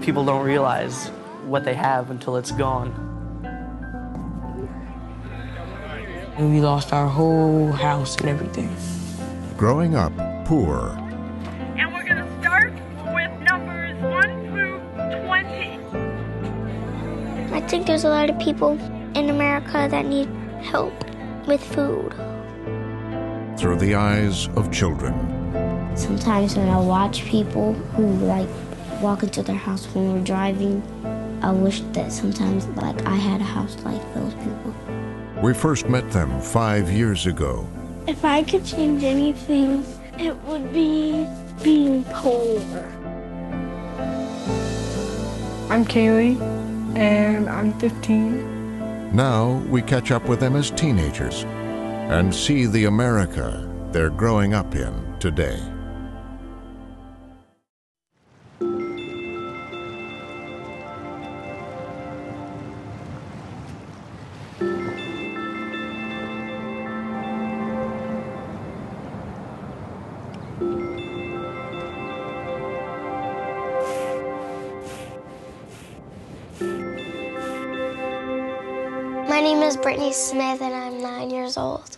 People don't realize what they have until it's gone. And we lost our whole house and everything. Growing up poor. And we're gonna start with numbers 1 through 20. I think there's a lot of people in America that need help with food. Through the eyes of children. Sometimes when I watch people who walk into their house when we're driving, I wish that sometimes I had a house like those people. We first met them 5 years ago. If I could change anything, it would be being poor. I'm Kaylee, and I'm 15. Now we catch up with them as teenagers and see the America they're growing up in today. My name is Brittany Smith, and I'm 9 years old.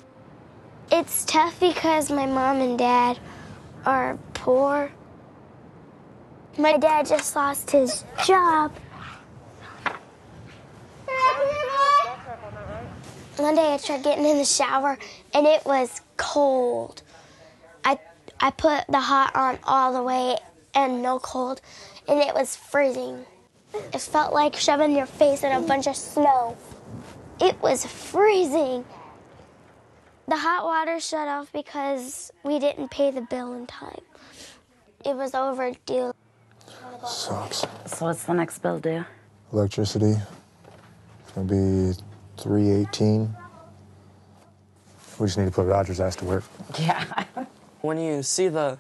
It's tough because my mom and dad are poor. My dad just lost his job. One day I tried getting in the shower, and it was cold. I put the hot on all the way and no cold, and it was freezing. It felt like shoving your face in a bunch of snow. It was freezing. The hot water shut off because we didn't pay the bill in time. It was overdue. Sucks. So what's the next bill due? Electricity. It's gonna be $318. We just need to put Roger's ass to work. Yeah. When you see the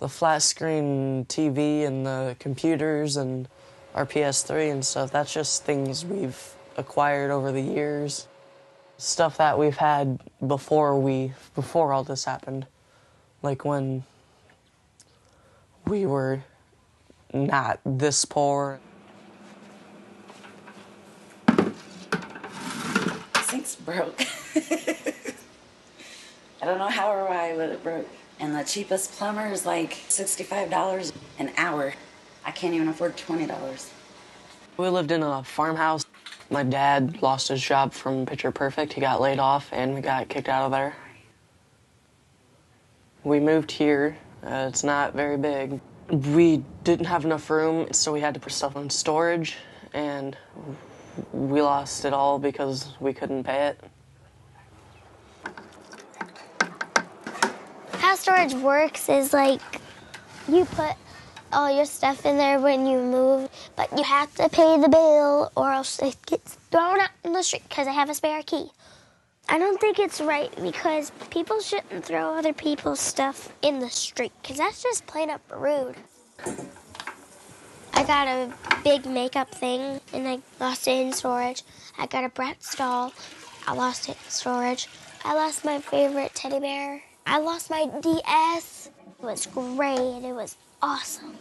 flat screen TV and the computers and our PS3 and stuff, that's just things we've acquired over the years. Stuff that we've had before all this happened. Like when we were not this poor. Sink's broke. I don't know how or why, but it broke. And the cheapest plumber is like $65 an hour. I can't even afford $20. We lived in a farmhouse. My dad lost his job from Picture Perfect. He got laid off and we got kicked out of there. We moved here. It's not very big. We didn't have enough room, so we had to put stuff in storage, and we lost it all because we couldn't pay it. How storage works is you put all your stuff in there when you move, but you have to pay the bill or else it gets thrown out in the street because I have a spare key. I don't think it's right because people shouldn't throw other people's stuff in the street because that's just plain up rude. I got a big makeup thing and I lost it in storage. I got a Bratz doll. I lost it in storage. I lost my favorite teddy bear. I lost my DS. It was great. It was awesome.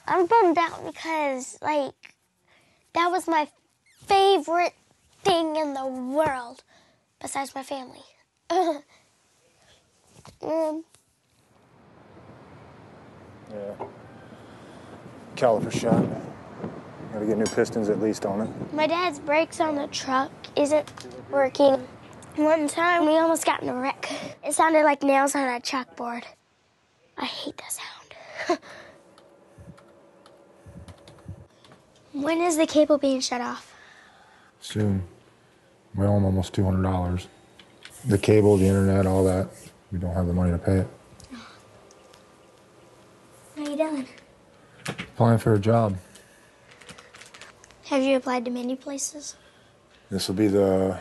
I'm bummed out because, that was my favorite thing in the world, besides my family. Yeah. Caliper shot. Gotta get new pistons at least on it. My dad's brakes on the truck isn't working. One time, we almost got in a wreck. It sounded like nails on a chalkboard. I hate that sound. When is the cable being shut off? Soon. Well, I'm almost $200. The cable, the internet, all that. We don't have the money to pay it. What are you doing? Applying for a job. Have you applied to many places? This will be the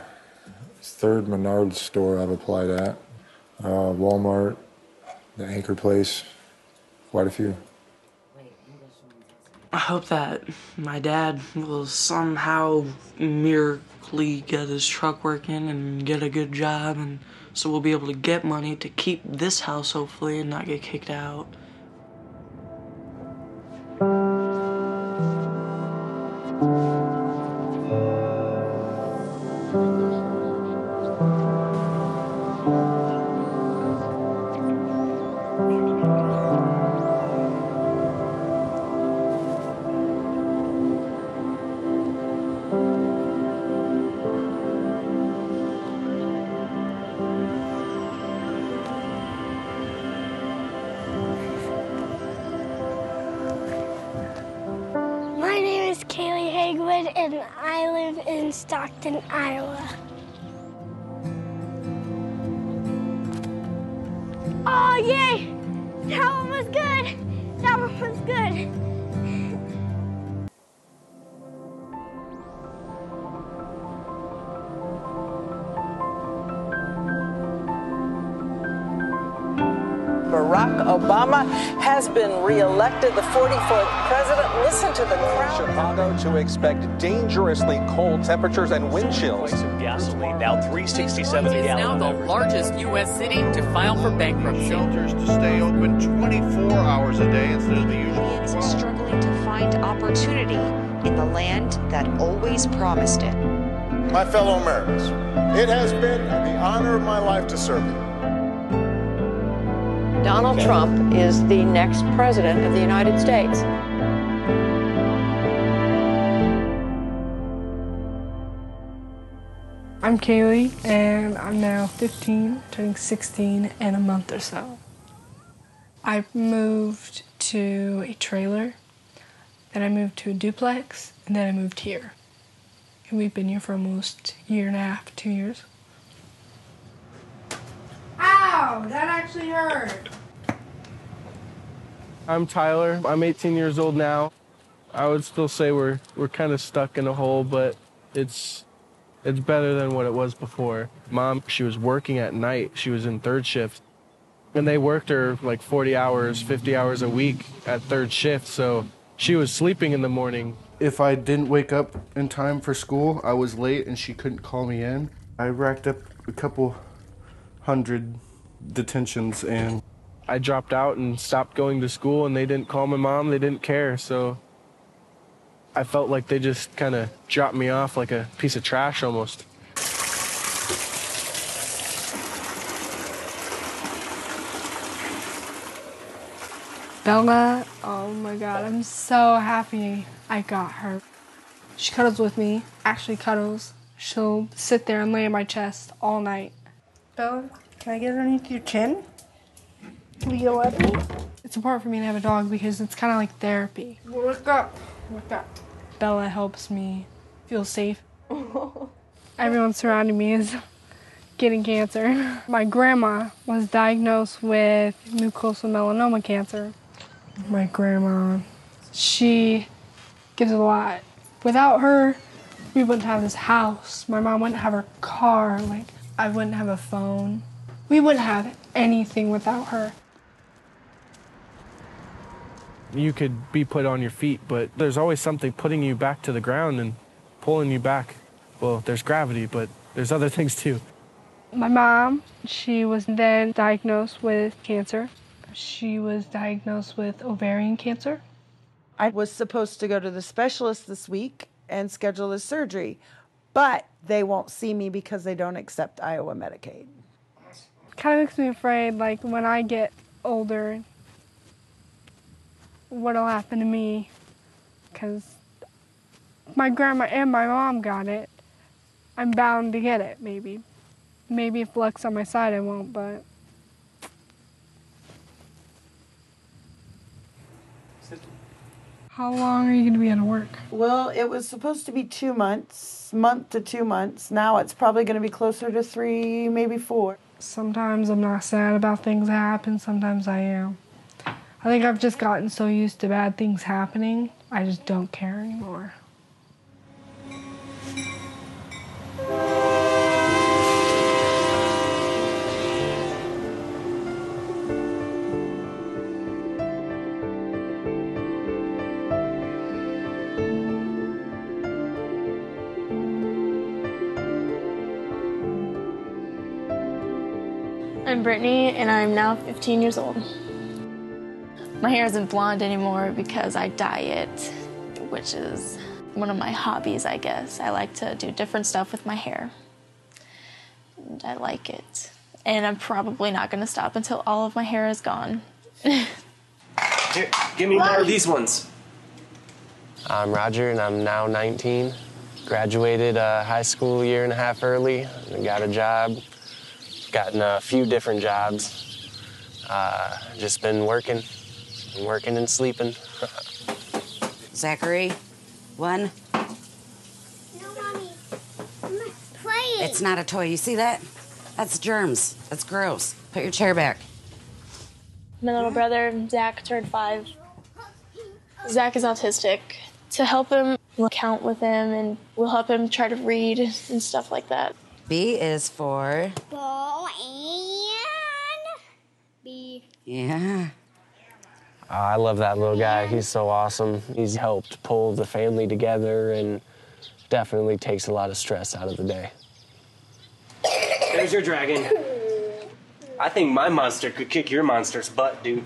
third Menards store I've applied at. Walmart, the Anchor Place, quite a few. I hope that my dad will somehow miraculously get his truck working and get a good job, and so we'll be able to get money to keep this house hopefully and not get kicked out. My name is Kaylee Hagwood, and I live in Stockton, Iowa. Oh, yay! That one was good. That one was good. Barack Obama has been re-elected the 44th president. Listen to the crowd. Chicago to expect dangerously cold temperatures and wind chills. Price of gasoline now $3.67 a gallon. Is now the largest U.S. city to file for bankruptcy. Shelters to stay open 24 hours a day instead of the usual 12. Struggling to find opportunity in the land that always promised it. My fellow Americans, it has been the honor of my life to serve you. Donald Trump is the next president of the United States. I'm Kaylee, and I'm now 15, turning 16 in a month or so. I moved to a trailer, then I moved to a duplex, and then I moved here. And we've been here for almost a year and a half, 2 years. Ow! That actually hurt! I'm Tyler. I'm 18 years old now. I would still say we're kind of stuck in a hole, but it's better than what it was before. Mom, she was working at night. She was in third shift. And they worked her like 40 hours, 50 hours a week at third shift, so she was sleeping in the morning. If I didn't wake up in time for school, I was late and she couldn't call me in. I racked up a couple hundred detentions, and I dropped out and stopped going to school, and they didn't call my mom. They didn't care, so I felt like they just kind of dropped me off like a piece of trash almost. Bella, oh my God, I'm so happy I got her. She cuddles with me, actually cuddles. She'll sit there and lay on my chest all night. Bella, can I get underneath your chin? Will you let me? It's important for me to have a dog because it's kind of like therapy. Look up. Look up. Bella helps me feel safe. Everyone surrounding me is getting cancer. My grandma was diagnosed with mucosal melanoma cancer. My grandma, she gives a lot. Without her, we wouldn't have this house. My mom wouldn't have her car. Like, I wouldn't have a phone. We wouldn't have anything without her. You could be put on your feet, but there's always something putting you back to the ground and pulling you back. Well, there's gravity, but there's other things too. My mom, she was then diagnosed with cancer. She was diagnosed with ovarian cancer. I was supposed to go to the specialist this week and schedule the surgery, but they won't see me because they don't accept Iowa Medicaid. Kind of makes me afraid, like when I get older, what'll happen to me, because my grandma and my mom got it. I'm bound to get it, maybe. Maybe if luck's on my side, I won't, but. How long are you going to be out of work? Well, it was supposed to be 2 months, month to 2 months. Now it's probably going to be closer to 3, maybe 4. Sometimes I'm not sad about things that happen, sometimes I am. I think I've just gotten so used to bad things happening, I just don't care anymore. I'm Brittany, and I'm now 15 years old. My hair isn't blonde anymore because I dye it, which is one of my hobbies, I guess. I like to do different stuff with my hair, and I like it. and I'm probably not going to stop until all of my hair is gone. Here, give me more of these ones. I'm Roger, and I'm now 19. Graduated high school a year and a half early, and got a job. Gotten a few different jobs. Just been working and sleeping. Zachary, one. No, Mommy. I'm playing. It's not a toy. You see that? That's germs. That's gross. Put your chair back. My little brother, Zach, turned 5. Zach is autistic. To help him, we'll count with him, and we'll help him try to read and stuff like that. B is for? Ball and B. Yeah. I love that little guy. He's so awesome. He's helped pull the family together and definitely takes a lot of stress out of the day. There's your dragon. I think my monster could kick your monster's butt, dude.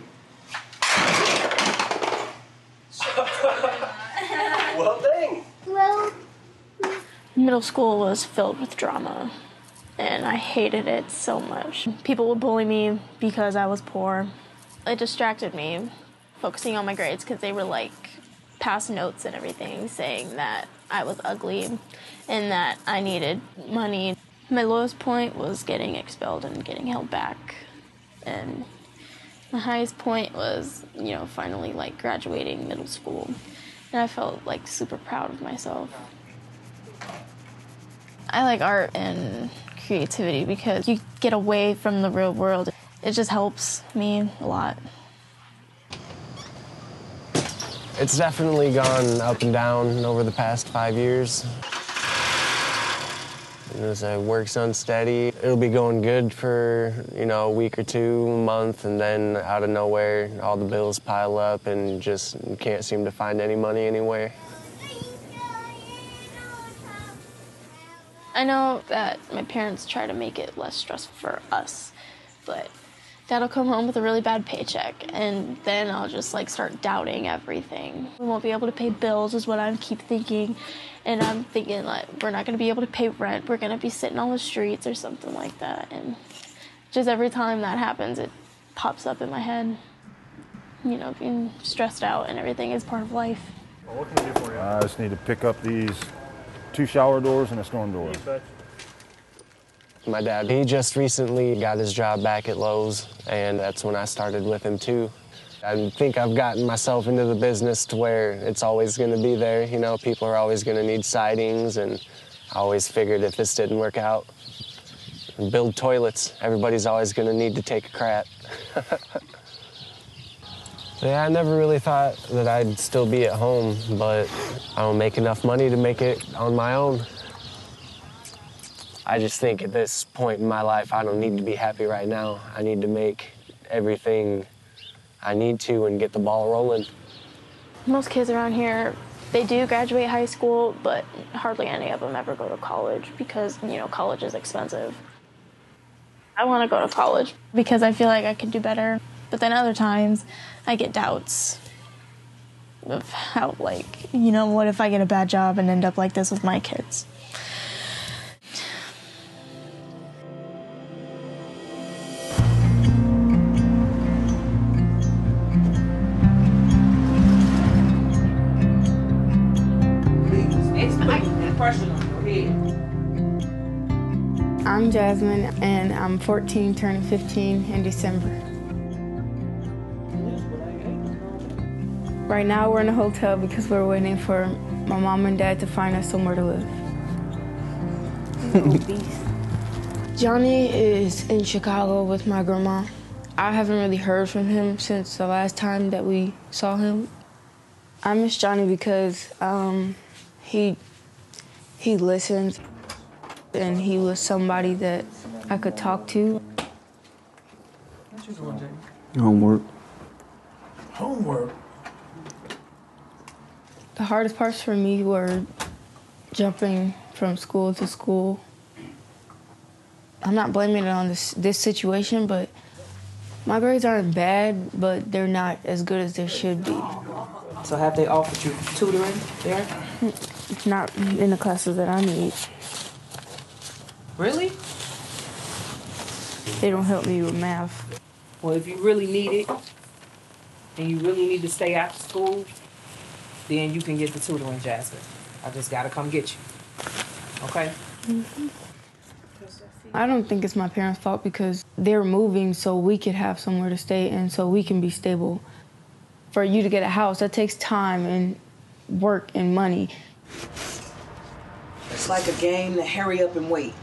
Well, dang. Well, Middle school was filled with drama, and I hated it so much. People would bully me because I was poor. It distracted me, focusing on my grades, because they were like pass notes and everything saying that I was ugly and that I needed money. My lowest point was getting expelled and getting held back. And my highest point was, finally like graduating middle school. And I felt like super proud of myself. I like art and creativity because you get away from the real world. It just helps me a lot. It's definitely gone up and down over the past 5 years. As work's unsteady, it'll be going good for, a week or two, a month, and then out of nowhere, all the bills pile up and just can't seem to find any money anywhere. I know that my parents try to make it less stressful for us, but Dad'll come home with a really bad paycheck, and then I'll just start doubting everything. We won't be able to pay bills is what I keep thinking, and I'm thinking we're not gonna be able to pay rent, we're gonna be sitting on the streets or something like that, and just every time that happens, it pops up in my head. Being stressed out and everything is part of life. Well, what can I do for you? I just need to pick up these 2 shower doors and a storm door. My dad, he just recently got his job back at Lowe's, and that's when I started with him too. I think I've gotten myself into the business to where it's always going to be there. People are always going to need sidings, and I always figured if this didn't work out, build toilets. Everybody's always going to need to take a crap. Yeah, I never really thought that I'd still be at home, but I don't make enough money to make it on my own. I just think at this point in my life, I don't need to be happy right now. I need to make everything I need to and get the ball rolling. Most kids around here, they do graduate high school, but hardly any of them ever go to college because, college is expensive. I want to go to college because I feel like I could do better. But then other times, I get doubts of how, what if I get a bad job and end up like this with my kids? I'm Jasmine, and I'm 14, turning 15 in December. Right now, we're in a hotel because we're waiting for my mom and dad to find us somewhere to live. Johnny is in Chicago with my grandma. I haven't really heard from him since the last time that we saw him. I miss Johnny because he listens, and he was somebody that I could talk to. Homework. Homework? The hardest parts for me were jumping from school to school. I'm not blaming it on this situation, but my grades aren't bad, but they're not as good as they should be. So have they offered you tutoring there? Not in the classes that I need. Really? They don't help me with math. Well, if you really need it, and you really need to stay after school, then you can get the tutoring, Jasmine. I just gotta come get you. Okay? I don't think it's my parents' fault because they're moving so we could have somewhere to stay and so we can be stable. For you to get a house, that takes time and work and money. It's like a game to hurry up and wait.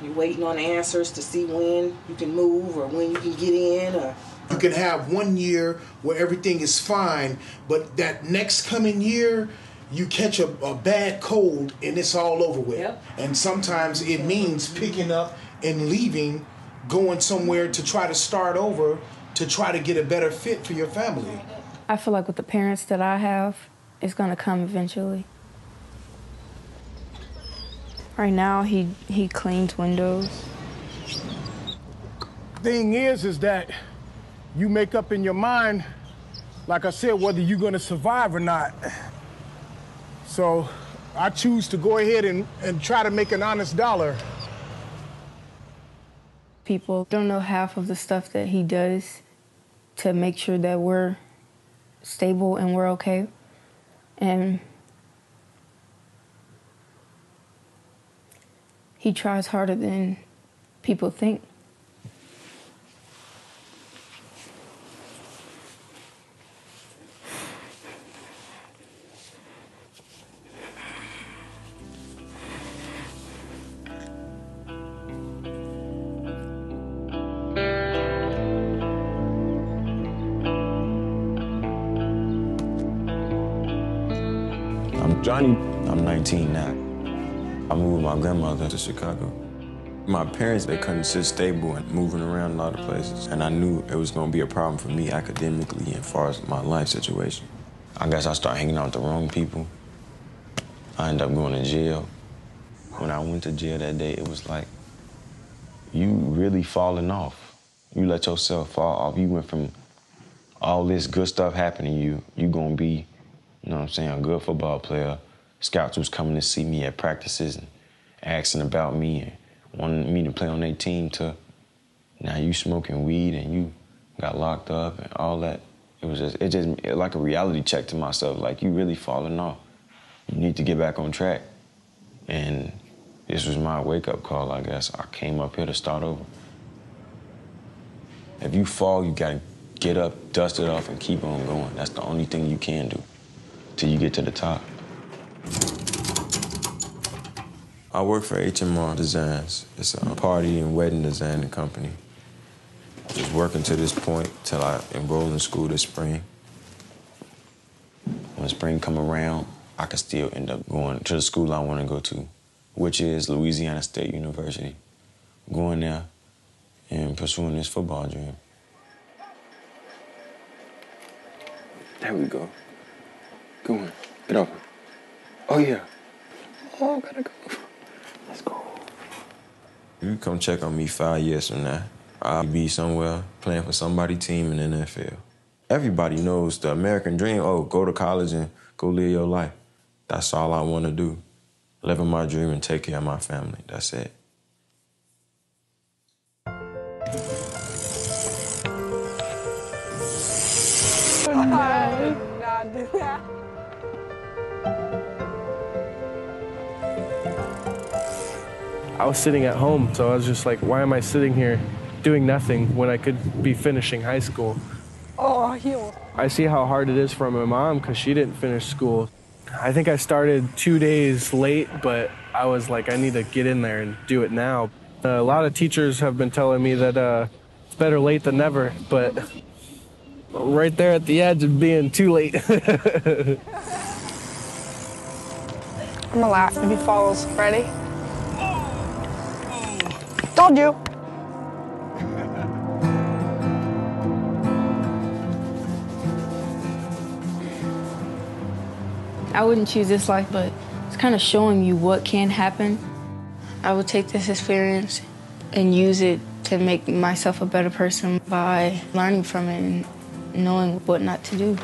You're waiting on answers to see when you can move or when you can get in. Or You can have 1 year where everything is fine, but that next coming year, you catch a bad cold and it's all over with. Yep. And sometimes it means picking up and leaving, going somewhere to try to start over, to try to get a better fit for your family. I feel like with the parents that I have, it's gonna come eventually. Right now, he cleans windows. Thing is that you make up in your mind, like I said, whether you're gonna survive or not. So I choose to go ahead and try to make an honest dollar. People don't know half of the stuff that he does to make sure that we're stable and we're okay. And he tries harder than people think. I'm Johnny. I'm 19 now. I moved with my grandmother to Chicago. My parents, they couldn't sit stable and moving around a lot of places. And I knew it was gonna be a problem for me academically and as far as my life situation. I guess I started hanging out with the wrong people. I ended up going to jail. When I went to jail that day, it was like, you really falling off. You let yourself fall off. You went from all this good stuff happening to you gonna be, you know what I'm saying, a good football player. Scouts was coming to see me at practices and asking about me and wanting me to play on their team to now you smoking weed and you got locked up and all that. It was like a reality check to myself, like you really falling off. You need to get back on track. And this was my wake-up call, I guess. I came up here to start over. If you fall, you gotta get up, dust it off, and keep on going. That's the only thing you can do till you get to the top. I work for HMR Designs. It's a party and wedding designing company. Just working to this point till I enroll in school this spring. When spring come around, I can still end up going to the school I want to go to, which is Louisiana State University. Going there and pursuing this football dream. There we go. Go on, get over. Oh yeah. Oh, gotta go. Let's go. You come check on me 5 years from now. I'll be somewhere playing for somebody's team in the NFL. Everybody knows the American dream, oh, go to college and go live your life. That's all I want to do. Living my dream and take care of my family. That's it. I did not do that. I was sitting at home, so I was just like, why am I sitting here doing nothing when I could be finishing high school? Oh, heel. I see how hard it is for my mom because she didn't finish school. I think I started 2 days late, but I was like, I need to get in there and do it now. A lot of teachers have been telling me that it's better late than never, but right there at the edge of being too late. I'm gonna laugh if he falls. Ready? Told you. I wouldn't choose this life, but it's kind of showing you what can happen. I would take this experience and use it to make myself a better person by learning from it and knowing what not to do.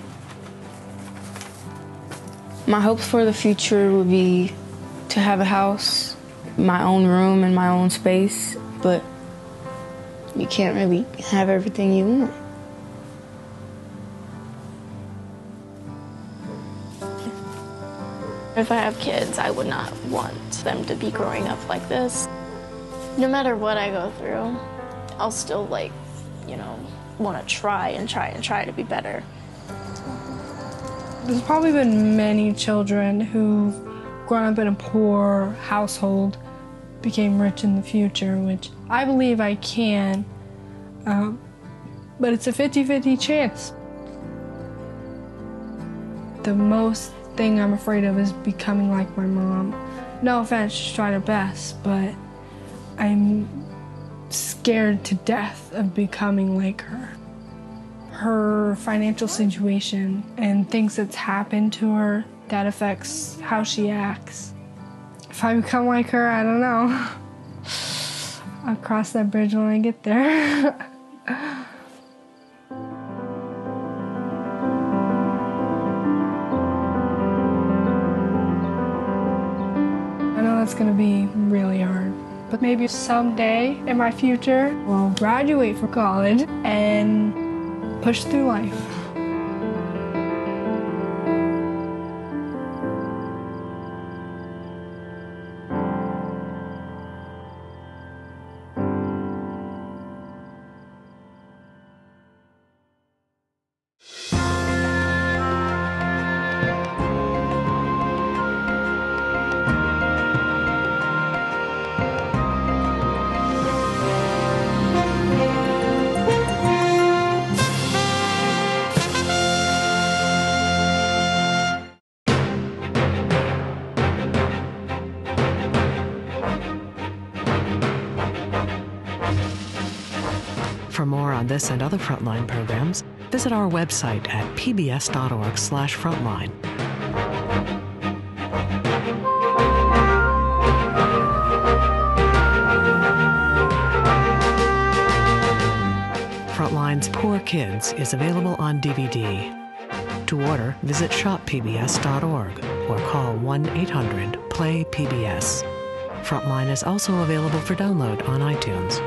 My hopes for the future would be to have a house, my own room and my own space, but you can't really have everything you want. If I have kids, I would not want them to be growing up like this. No matter what I go through, I'll still want to try to be better. There's probably been many children who've grown up in a poor household, became rich in the future, which I believe I can, but it's a 50-50 chance. The most thing I'm afraid of is becoming like my mom. No offense, she's tried her best, but I'm scared to death of becoming like her. Her financial situation and things that's happened to her, that affects how she acts. If I become like her, I don't know. I'll cross that bridge when I get there. I know that's gonna be really hard, but maybe someday in my future, I'll graduate from college and push through life. For more on this and other Frontline programs, visit our website at pbs.org/frontline. Frontline's Poor Kids is available on DVD. To order, visit shoppbs.org or call 1-800-PLAY-PBS. Frontline is also available for download on iTunes.